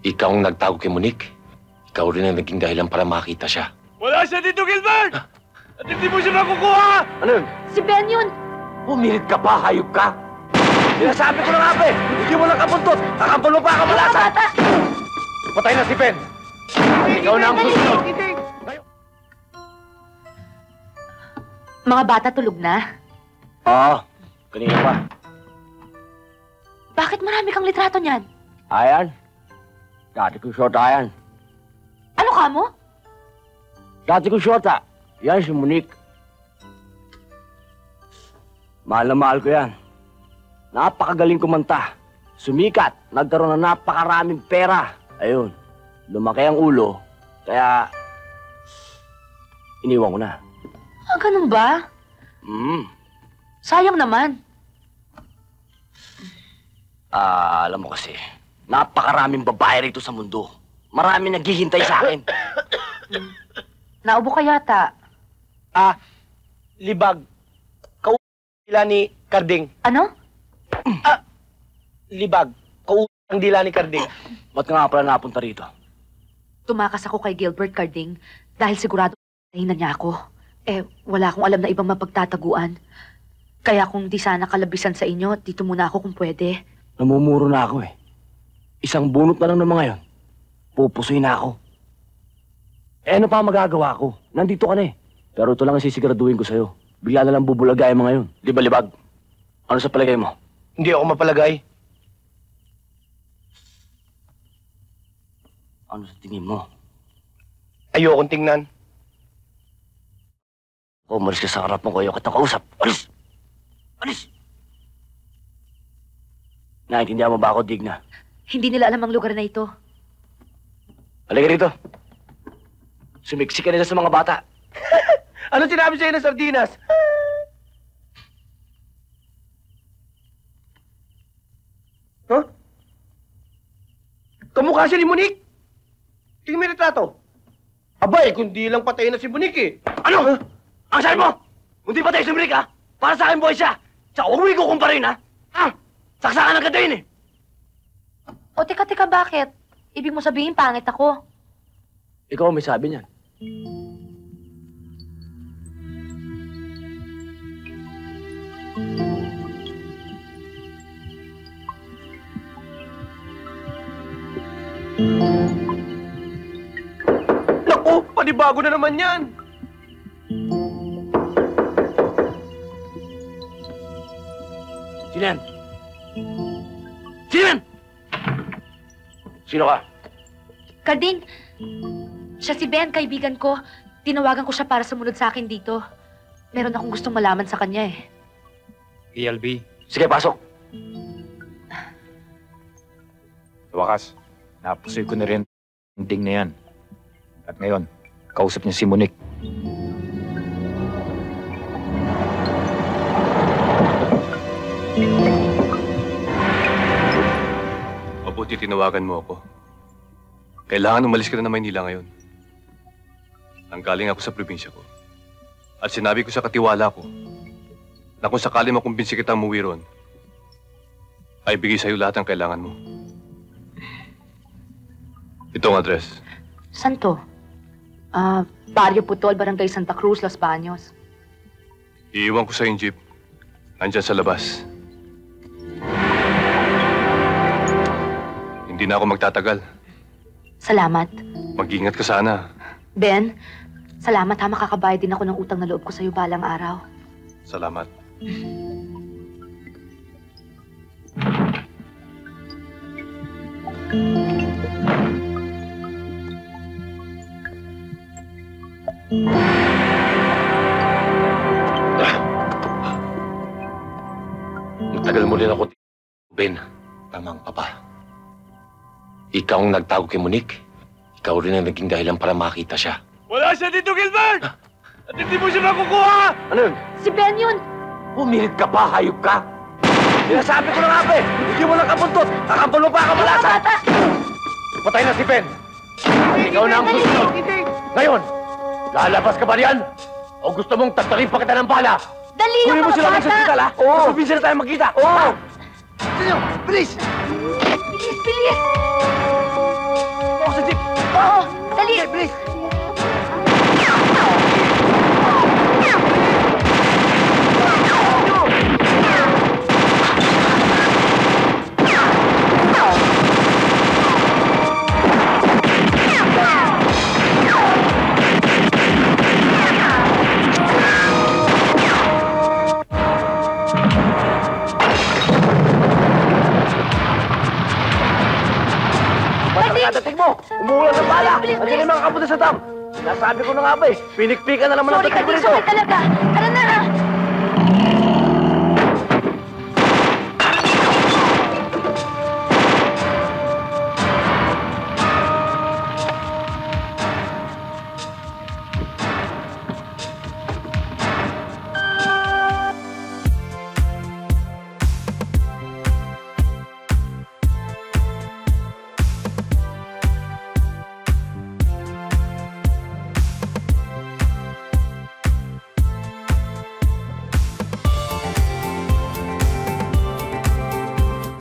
Ikaw ang nagtago kay Monique. Ikaw rin ang naging dahilan para makita siya. Wala siya dito, Gilbert! At hindi mo siya makukuha! Ano yun? Si Ben yun! Pumilit ka pa, hayop ka! Sinasabi ko na nga ba eh! Hindi mo lang kapuntot! Kakampal mo pa ang kamalasan! Patay na si Ben! Ikaw na ang susunod! Mga bata tulog na? Oo, kanina pa. Bakit marami kang litrato niyan? Ayan. Dati kong short ayan. Ano ka mo? Dati kong short yan si Monique. Mahal na mahal ko yan. Napakagaling kumanta. Sumikat. Nagkaroon ng napakaraming pera. Ayun. Lumaki ang ulo. Kaya iniwan ko na. Ah, ganun ba? Sayang naman. Alam mo kasi, napakaraming babae rito sa mundo. Marami naghihintay sa akin. Naubo ka yata. Libag. Kautang ni Carding. Ano? Libag. Kautang dila ni Carding. Ba't ka nga pala napunta rito? Tumakas ako kay Gilbert Carding dahil sigurado na niya ako. Wala akong alam na ibang mapagtataguan. Kaya kung di sana kalabisan sa inyo, dito muna ako kung pwede. Namumuro na ako eh. Isang bunot na lang ng mga yon. Pupusuin na ako. Ano pa magagawa ko? Nandito ka na eh. Pero ito lang ang sisiguraduhin ko sa'yo. Bigla na lang bubulagay ang mga yon. Di ba, Libag? Ano sa palagay mo? Hindi ako mapalagay. Ano sa tingin mo? Ayokong tingnan. Umalis ka sa harap mo ko. Ayaw kitang kausap. Alis! Alis! Naintindihan mo ba ako, Digna? Hindi nila alam ang lugar na ito. Halika rito. Sumiksik ka nila sa mga bata. Ano sinabi sa'yo ng sardinas? Huh? Kamukha siya ni Monique. Tingnan mo yung retrato. Abay, kundi lang patay na si Monique eh. Ano? Ang sabi mo? Hindi patay si Monique, ha? Para sa akin, boy siya. Sa uwi ko kumparin, ha? Saksakan ng katayin, eh. O, teka, bakit? Ibig mo sabihin, pangit ako. Ikaw may sabi niyan. Naku, panibago na naman yan. Sino yan? Sino yan? Sino ka? Carding, siya si Ben, kaibigan ko. Tinawagan ko siya para sumunod sa akin dito. Meron akong gustong malaman sa kanya eh. ELB. Sige, pasok. Sa wakas, napusoy ko na rin ang ding na yan. At ngayon, kausap niya si Monique. Mabuti tinawagan mo ako. Kailangan umalis ka na ng Maynila ngayon. Nanggaling ako sa probinsya ko. At sinabi ko sa katiwala ko na kung sakali makumbinsi kitang umuwi ron, ay bigay sa'yo lahat ng kailangan mo. Ito ang address. Saan to? Barrio Putol, Barangay Santa Cruz, Los Baños. Iiwan ko sa yung jeep. Andyan sa labas. Hindi na ako magtatagal. Salamat. Mag-ingat ka sana. Ben, salamat ha. Makakabayad din ako ng utang na loob ko sa'yo balang araw. Salamat. Matagal mo rin ako, Ben. Tamang papa. Ikaw ang nagtago kay Monique. Ikaw rin ang naging dahilan para makita siya. Wala siya dito, Gilbert! At hindi mo siya makukuha! Ano yun? Si Ben yun! Pumilit ka pa, hayop ka! Sinasabi ko na nga ba eh! Hindi mo lang kapuntot! Kakampal mo pa ang kamalasan! Patay na si Ben! Ikaw na ang susunod! Ngayon, lalabas ka ba riyan? O gusto mong tagtarin pa kita ng bala? Dali yung Kunin mo mga sila bata! ng hospital, ha? Oo! Sa probinsya na tayo magkita! Oo! Sino? Bilis! Bilis, bilis! Oo, dali! Okay, bilis! Dating mo! Umuulan ng bala! Bilis, bilis, Nandiyan yung mga kapunta sa dam! Sinasabi ko na nga ba eh, pinikpikan na naman ang Sorry, dating mo Karding. rito! Sorry talaga. Tara na!